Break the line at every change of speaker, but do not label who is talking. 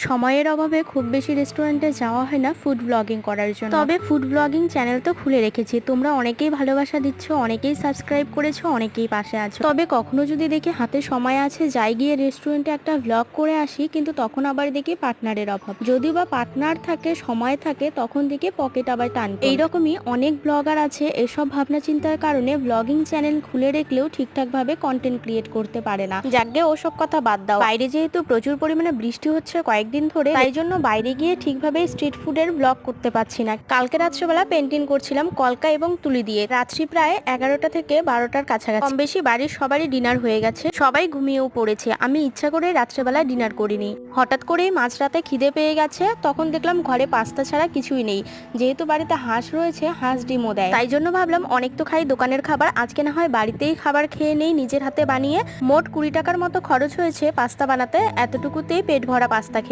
সময়ের অভাবে খুব বেশি রেস্টুরেন্টে যাওয়া হয় না ফুড ব্লগিং করার জন্য। তবে ফুড ব্লগিং চ্যানেল তো খুলে রেখেছি। তোমরা অনেকেই ভালোবাসা দিচ্ছ, অনেকেই সাবস্ক্রাইব করেছো, অনেকেই পাশে আছো। তবে কখনো যদি দেখি হাতে সময় আছে, যাই গিয়ে রেস্টুরেন্টে একটা ব্লগ করে আসি, কিন্তু তখন আবার দেখি পার্টনারের অভাব। যদিও বা পার্টনার থাকে, সময় থাকে, তখন দেখি পকেট আবার টান। এইরকমই অনেক ব্লগার আছে এসব ভাবনা চিন্তার কারণে ব্লগিং চ্যানেল খুলে রেখলেও ঠিকঠাক ভাবে কন্টেন্ট ক্রিয়েট করতে পারে না। যাকে ওসব কথা বাদ দাও। বাইরে যেহেতু প্রচুর পরিমাণে বৃষ্টি হচ্ছে কয়েকদিন ধরে, তাই জন্য বাইরে গিয়ে ঠিকভাবে স্ট্রিট ফুডের ব্লগ করতে পারছি না। কালকে রাত্রেবেলা পেন্টিং করছিলাম কলকা এবং তুলি দিয়ে। রাত্রি প্রায় 11টা থেকে 12টার কাছাকাছি। কম বেশি বাড়ির সবারই ডিনার হয়ে গেছে, সবাই ঘুমিয়েও পড়েছে। আমি ইচ্ছা করে রাত্রেবেলা ডিনার করিনি। হঠাৎ করেই মাঝরাতে খিদে পেয়ে গেছে, তখন দেখলাম ঘরে পাস্তা ছাড়া কিছুই নেই। যেহেতু বাড়িতে হাঁস রয়েছে, হাঁস ডিমও দেয়, তাই জন্য ভাবলাম অনেক তো খাই দোকানের খাবার, আজকে না হয় বাড়িতেই খাবার খেয়ে নেই নিজের হাতে বানিয়ে। মোট 20 টাকার মতো খরচ হয়েছে পাস্তা বানাতে। এতটুকুতেই পেট ভরা পাস্তা খেয়ে